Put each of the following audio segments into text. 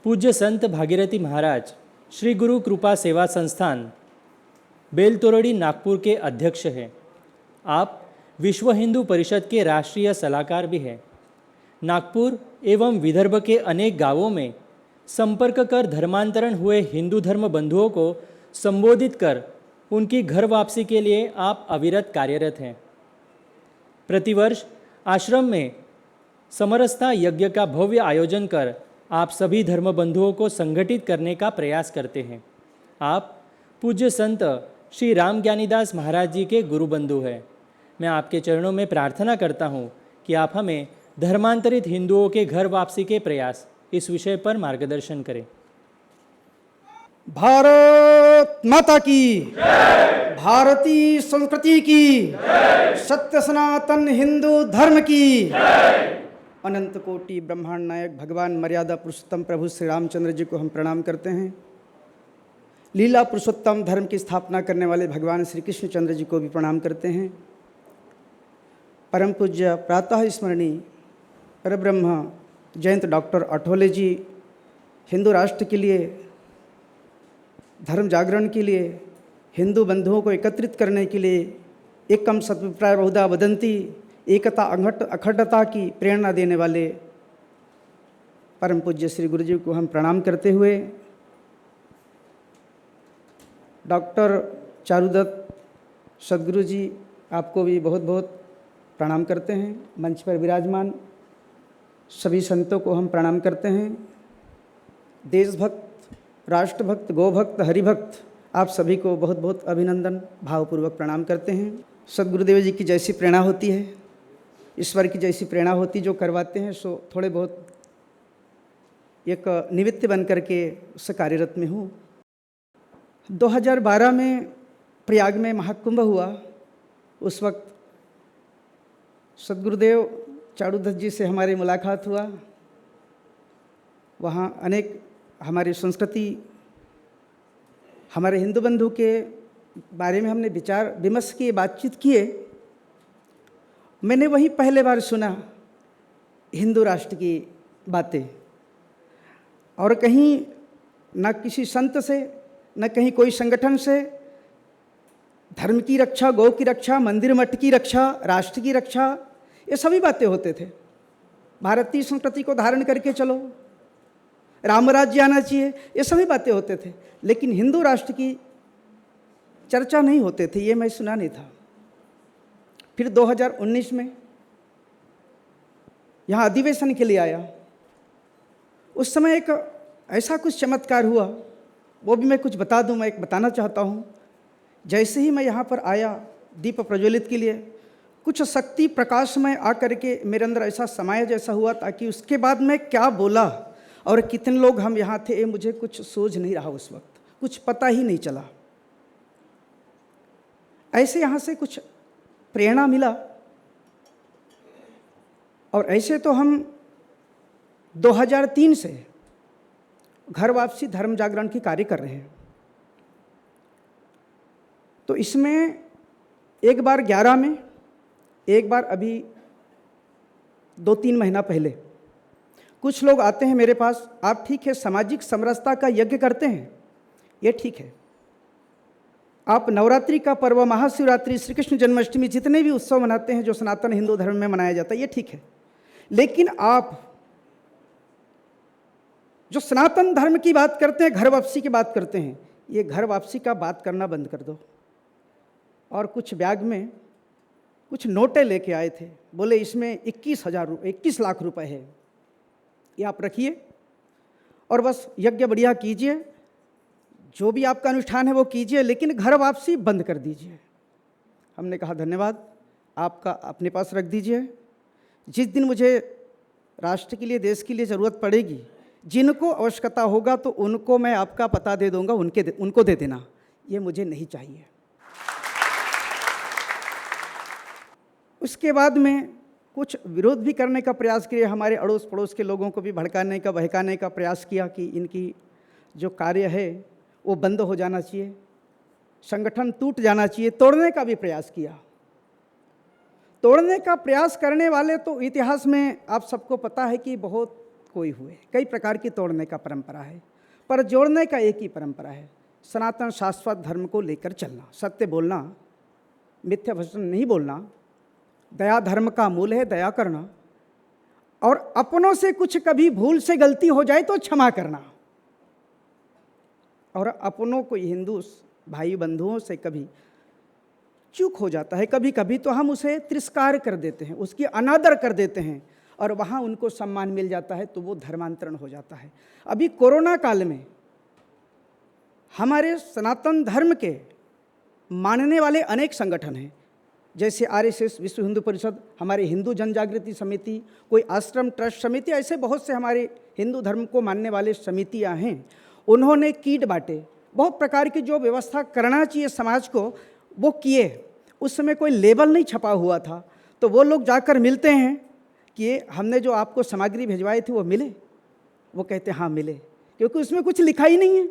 पूज्य संत भागीरथी महाराज श्री गुरु कृपा सेवा संस्थान बेलतोरड़ी नागपुर के अध्यक्ष हैं। आप विश्व हिंदू परिषद के राष्ट्रीय सलाहकार भी हैं। नागपुर एवं विदर्भ के अनेक गांवों में संपर्क कर धर्मांतरण हुए हिंदू धर्म बंधुओं को संबोधित कर उनकी घर वापसी के लिए आप अविरत कार्यरत हैं। प्रतिवर्ष आश्रम में समरसता यज्ञ का भव्य आयोजन कर आप सभी धर्म बंधुओं को संगठित करने का प्रयास करते हैं। आप पूज्य संत श्री राम ज्ञानीदास महाराज जी के गुरु बंधु हैं। मैं आपके चरणों में प्रार्थना करता हूँ कि आप हमें धर्मांतरित हिंदुओं के घर वापसी के प्रयास इस विषय पर मार्गदर्शन करें। भारत माता की जय, भारतीय संस्कृति की जय, सत्य सनातन हिंदू धर्म की जय। अनंत कोटि ब्रह्मांड नायक भगवान मर्यादा पुरुषोत्तम प्रभु श्री रामचंद्र जी को हम प्रणाम करते हैं। लीला पुरुषोत्तम धर्म की स्थापना करने वाले भगवान श्री कृष्ण चंद्र जी को भी प्रणाम करते हैं। परम पूज्य प्रातः स्मरणीय परब्रह्म जयंत डॉक्टर अठोले जी हिंदू राष्ट्र के लिए, धर्म जागरण के लिए, हिंदू बंधुओं को एकत्रित करने के लिए एकम सत्भिप्राय बहुधा वदंती एकता अखंडता की प्रेरणा देने वाले परम पूज्य श्री गुरु जी को हम प्रणाम करते हुए डॉक्टर चारुदत्त सदगुरु जी आपको भी बहुत बहुत प्रणाम करते हैं। मंच पर विराजमान सभी संतों को हम प्रणाम करते हैं। देशभक्त, राष्ट्रभक्त, गोभक्त, हरिभक्त आप सभी को बहुत बहुत अभिनंदन भावपूर्वक प्रणाम करते हैं। सदगुरुदेव जी की जैसी प्रेरणा होती है, ईश्वर की जैसी प्रेरणा होती जो करवाते हैं, सो थोड़े बहुत एक निमित्त बन करके उस कार्यरत में हूँ। 2012 में प्रयाग में महाकुंभ हुआ। उस वक्त सदगुरुदेव चारुदत्त जी से हमारी मुलाकात हुआ। वहाँ अनेक हमारी संस्कृति, हमारे हिंदू बंधु के बारे में हमने विचार विमर्श किए, बातचीत किए। मैंने वही पहले बार सुना हिंदू राष्ट्र की बातें, और कहीं न किसी संत से, न कहीं कोई संगठन से धर्म की रक्षा, गौ की रक्षा, मंदिर मठ की रक्षा, राष्ट्र की रक्षा, ये सभी बातें होते थे। भारतीय संस्कृति को धारण करके चलो, राम राज्य आना चाहिए, ये सभी बातें होते थे, लेकिन हिंदू राष्ट्र की चर्चा नहीं होते थे, ये मैं सुना नहीं था। फिर 2019 में यहाँ अधिवेशन के लिए आया। उस समय एक ऐसा कुछ चमत्कार हुआ, वो भी मैं कुछ बता दूं, मैं एक बताना चाहता हूँ। जैसे ही मैं यहाँ पर आया दीप प्रज्वलित के लिए, कुछ शक्ति प्रकाश में आकर के मेरे अंदर ऐसा समाया जैसा हुआ, ताकि उसके बाद मैं क्या बोला और कितने लोग हम यहाँ थे, ये मुझे कुछ सूझ नहीं रहा। उस वक्त कुछ पता ही नहीं चला। ऐसे यहाँ से कुछ प्रेरणा मिला, और ऐसे तो हम 2003 से घर वापसी धर्म जागरण की कार्य कर रहे हैं। तो इसमें एक बार 11 में, एक बार अभी 2-3 महीना पहले कुछ लोग आते हैं मेरे पास। आप ठीक है, सामाजिक समरसता का यज्ञ करते हैं, ये ठीक है। आप नवरात्रि का पर्व, महाशिवरात्रि, श्री कृष्ण जन्माष्टमी, जितने भी उत्सव मनाते हैं जो सनातन हिंदू धर्म में मनाया जाता है, ये ठीक है। लेकिन आप जो सनातन धर्म की बात करते हैं, घर वापसी की बात करते हैं, ये घर वापसी का बात करना बंद कर दो। और कुछ बैग में कुछ नोटें लेके आए थे, बोले इसमें 21 लाख रुपए है, ये आप रखिए और बस यज्ञ बढ़िया कीजिए, जो भी आपका अनुष्ठान है वो कीजिए, लेकिन घर वापसी बंद कर दीजिए। हमने कहा धन्यवाद, आपका अपने पास रख दीजिए। जिस दिन मुझे राष्ट्र के लिए, देश के लिए ज़रूरत पड़ेगी, जिनको आवश्यकता होगा तो उनको मैं आपका पता दे दूंगा, उनको दे देना, ये मुझे नहीं चाहिए। उसके बाद में कुछ विरोध भी करने का प्रयास किया, हमारे अड़ोस पड़ोस के लोगों को भी भड़काने का, बहकाने का प्रयास किया कि इनकी जो कार्य है वो बंद हो जाना चाहिए, संगठन टूट जाना चाहिए, तोड़ने का भी प्रयास किया। तोड़ने का प्रयास करने वाले तो इतिहास में आप सबको पता है कि बहुत कोई हुए, कई प्रकार की तोड़ने का परंपरा है, पर जोड़ने का एक ही परंपरा है, सनातन शाश्वत धर्म को लेकर चलना, सत्य बोलना, मिथ्या वचन नहीं बोलना, दया धर्म का मूल है, दया करना, और अपनों से कुछ कभी भूल से गलती हो जाए तो क्षमा करना, और अपनों को हिंदू भाई बंधुओं से कभी चूक हो जाता है, कभी कभी तो हम उसे तिरस्कार कर देते हैं, उसकी अनादर कर देते हैं, और वहाँ उनको सम्मान मिल जाता है तो वो धर्मांतरण हो जाता है। अभी कोरोना काल में हमारे सनातन धर्म के मानने वाले अनेक संगठन हैं, जैसे आरएसएस, विश्व हिंदू परिषद, हमारे हिंदू जन जागृति समिति, कोई आश्रम ट्रस्ट समिति, ऐसे बहुत से हमारे हिंदू धर्म को मानने वाले समितियां हैं। उन्होंने किट बांटे, बहुत प्रकार की जो व्यवस्था करना चाहिए समाज को वो किए। उस समय कोई लेबल नहीं छपा हुआ था, तो वो लोग जाकर मिलते हैं कि हमने जो आपको सामग्री भिजवाई थी वो मिले? वो कहते हाँ मिले, क्योंकि उसमें कुछ लिखा ही नहीं है।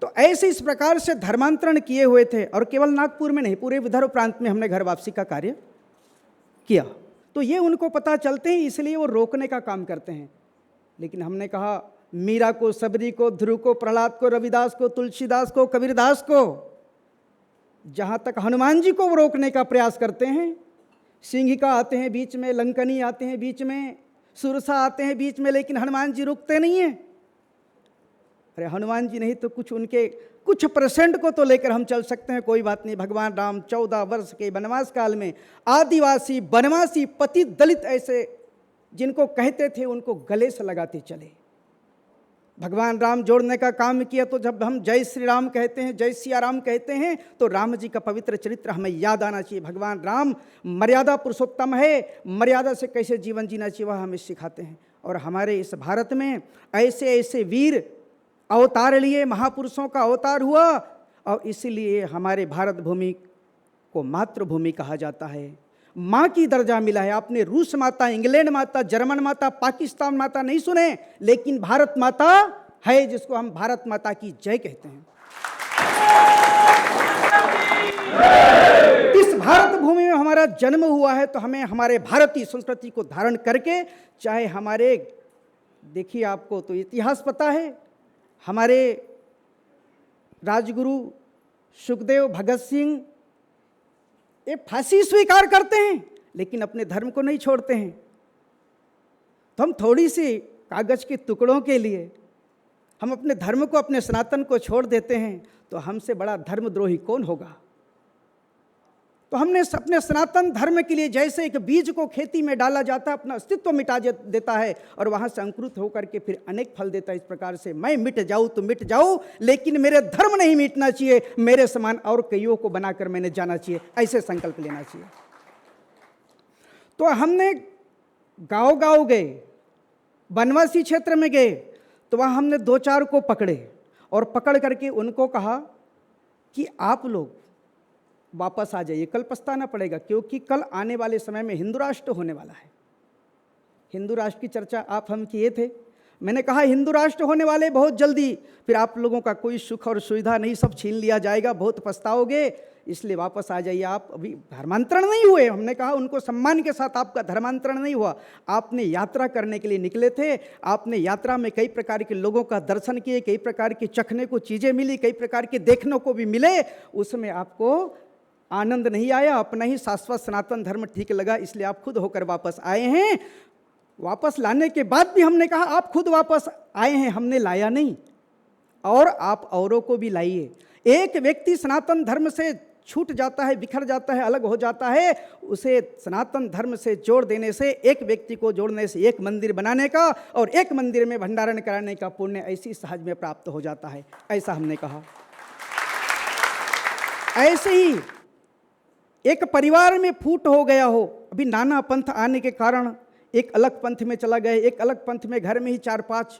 तो ऐसे इस प्रकार से धर्मांतरण किए हुए थे, और केवल नागपुर में नहीं, पूरे विदर्भ प्रांत में हमने घर वापसी का कार्य किया। तो ये उनको पता चलते हैं, इसलिए वो रोकने का काम करते हैं। लेकिन हमने कहा मीरा को, सबरी को, ध्रुव को, प्रहलाद को, रविदास को, तुलसीदास को, कबीरदास को, जहाँ तक हनुमान जी को वो रोकने का प्रयास करते हैं, सिंहिका आते हैं बीच में, लंकनी आते हैं बीच में, सुरसा आते हैं बीच में, लेकिन हनुमान जी रुकते नहीं हैं। अरे हनुमान जी नहीं तो कुछ उनके कुछ परसेंट को तो लेकर हम चल सकते हैं, कोई बात नहीं। भगवान राम 14 वर्ष के वनवास काल में आदिवासी, बनवासी, पतित, दलित ऐसे जिनको कहते थे उनको गले से लगाते चले। भगवान राम जोड़ने का काम किया, तो जब हम जय श्री राम कहते हैं, जय सिया राम कहते हैं, तो राम जी का पवित्र चरित्र हमें याद आना चाहिए। भगवान राम मर्यादा पुरुषोत्तम है, मर्यादा से कैसे जीवन जीना चाहिए वह हमें सिखाते हैं। और हमारे इस भारत में ऐसे ऐसे वीर अवतार लिए, महापुरुषों का अवतार हुआ, और इसीलिए हमारे भारत भूमि को मातृभूमि कहा जाता है, माँ की दर्जा मिला है। आपने रूस माता, इंग्लैंड माता, जर्मन माता, पाकिस्तान माता नहीं सुने, लेकिन भारत माता है, जिसको हम भारत माता की जय कहते हैं। इस भारत भूमि में हमारा जन्म हुआ है, तो हमें हमारे भारतीय संस्कृति को धारण करके, चाहे हमारे, देखिए आपको तो इतिहास पता है, हमारे राजगुरु सुखदेव, भगत सिंह ये फांसी स्वीकार करते हैं, लेकिन अपने धर्म को नहीं छोड़ते हैं। तो हम थोड़ी सी कागज के टुकड़ों के लिए हम अपने धर्म को, अपने सनातन को छोड़ देते हैं, तो हमसे बड़ा धर्मद्रोही कौन होगा। तो हमने अपने सनातन धर्म के लिए, जैसे एक बीज को खेती में डाला जाता है, अपना अस्तित्व मिटा देता है और वहाँ से अंकुरित होकर के फिर अनेक फल देता है। इस प्रकार से मैं मिट जाऊँ तो मिट जाऊँ, लेकिन मेरे धर्म नहीं मिटना चाहिए, मेरे समान और कईयों को बनाकर मैंने जाना चाहिए, ऐसे संकल्प लेना चाहिए। तो हमने गांव गांव गए, वनवासी क्षेत्र में गए, तो वहाँ हमने 2-4 को पकड़े और पकड़ करके उनको कहा कि आप लोग वापस आ जाइए, कल पछताना पड़ेगा, क्योंकि कल आने वाले समय में हिंदू राष्ट्र होने वाला है। हिंदू राष्ट्र की चर्चा आप हम किए थे। मैंने कहा हिंदू राष्ट्र होने वाले बहुत जल्दी, फिर आप लोगों का कोई सुख और सुविधा नहीं, सब छीन लिया जाएगा, बहुत पछताओगे, इसलिए वापस आ जाइए। आप अभी धर्मांतरण नहीं हुए, हमने कहा उनको सम्मान के साथ, आपका धर्मांतरण नहीं हुआ, आपने यात्रा करने के लिए निकले थे, आपने यात्रा में कई प्रकार के लोगों का दर्शन किए, कई प्रकार की चखने को चीज़ें मिली, कई प्रकार के देखने को भी मिले, उसमें आपको आनंद नहीं आया, अपना ही शाश्वत सनातन धर्म ठीक लगा, इसलिए आप खुद होकर वापस आए हैं। वापस लाने के बाद भी हमने कहा आप खुद वापस आए हैं, हमने लाया नहीं, और आप औरों को भी लाइए। एक व्यक्ति सनातन धर्म से छूट जाता है, बिखर जाता है, अलग हो जाता है, उसे सनातन धर्म से जोड़ देने से, एक व्यक्ति को जोड़ने से एक मंदिर बनाने का और एक मंदिर में भंडारण कराने का पुण्य ऐसी सहज में प्राप्त हो जाता है, ऐसा हमने कहा। ऐसे ही एक परिवार में फूट हो गया हो, अभी नाना पंथ आने के कारण एक अलग पंथ में चला गया, एक अलग पंथ में घर में ही 4-5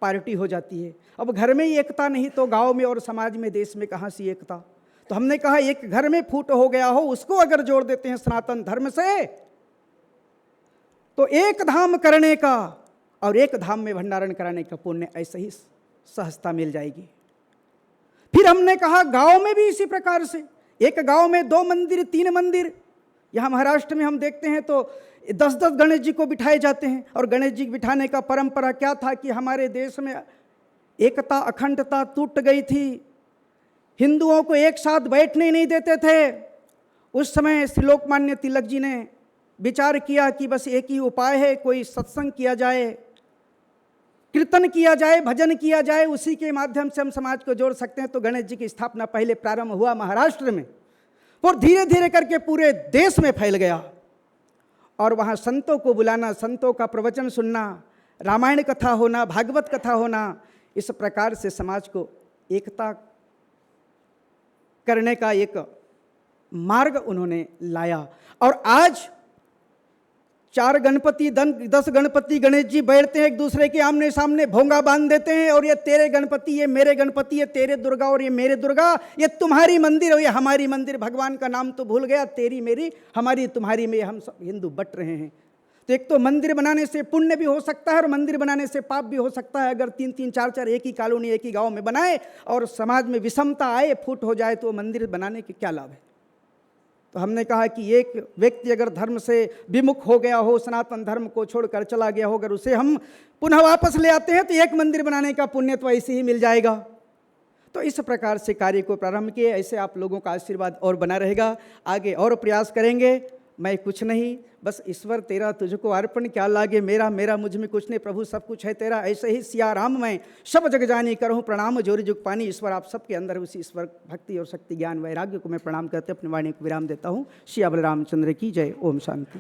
पार्टी हो जाती है। अब घर में ही एकता नहीं तो गांव में और समाज में, देश में कहाँ सी एकता। तो हमने कहा एक घर में फूट हो गया हो, उसको अगर जोड़ देते हैं सनातन धर्म से, तो एक धाम करने का और एक धाम में भंडारण कराने का पुण्य ऐसे ही सहजता मिल जाएगी। फिर हमने कहा गांव में भी इसी प्रकार से, एक गांव में 2 मंदिर, 3 मंदिर। यहाँ महाराष्ट्र में हम देखते हैं तो 10-10 गणेश जी को बिठाए जाते हैं। और गणेश जी बिठाने का परंपरा क्या था कि हमारे देश में एकता अखंडता टूट गई थी, हिंदुओं को एक साथ बैठने नहीं देते थे। उस समय श्री लोकमान्य तिलक जी ने विचार किया कि बस एक ही उपाय है, कोई सत्संग किया जाए, कीर्तन किया जाए, भजन किया जाए, उसी के माध्यम से हम समाज को जोड़ सकते हैं। तो गणेश जी की स्थापना पहले प्रारंभ हुआ महाराष्ट्र में और धीरे धीरे करके पूरे देश में फैल गया। और वहाँ संतों को बुलाना, संतों का प्रवचन सुनना, रामायण कथा होना, भागवत कथा होना, इस प्रकार से समाज को एकता करने का एक मार्ग उन्होंने लाया। और आज 4 गणपति 10 गणपति गणेश जी बैठते हैं एक दूसरे के आमने सामने, भोंगा बांध देते हैं और ये तेरे गणपति, ये मेरे गणपति, ये तेरे दुर्गा और ये मेरे दुर्गा, ये तुम्हारी मंदिर और ये हमारी मंदिर, भगवान का नाम तो भूल गया, तेरी मेरी हमारी तुम्हारी में हम सब हिंदू बट रहे हैं। तो एक तो मंदिर बनाने से पुण्य भी हो सकता है और मंदिर बनाने से पाप भी हो सकता है। अगर 3-3 4-4 एक ही कॉलोनी एक ही गांव में बनाए और समाज में विषमता आए, फूट हो जाए, तो मंदिर बनाने के क्या लाभ है। तो हमने कहा कि एक व्यक्ति अगर धर्म से विमुख हो गया हो, सनातन धर्म को छोड़कर चला गया हो, अगर उसे हम पुनः वापस ले आते हैं तो एक मंदिर बनाने का पुण्य तो ऐसे ही मिल जाएगा। तो इस प्रकार से कार्य को प्रारंभ किए। ऐसे आप लोगों का आशीर्वाद और बना रहेगा, आगे और प्रयास करेंगे। मैं कुछ नहीं, बस ईश्वर तेरा तुझको अर्पण, क्या लागे मेरा, मेरा मुझ में कुछ नहीं, प्रभु सब कुछ है तेरा। ऐसे ही सिया राम मैं सब जग जानी करहूँ प्रणाम, जोरी जुग पानी। ईश्वर आप सबके अंदर उसी ईश्वर भक्ति और शक्ति ज्ञान वैराग्य को मैं प्रणाम करते अपनी वाणी को विराम देता हूँ। सिया बलरामचंद्र की जय। ओम शांति।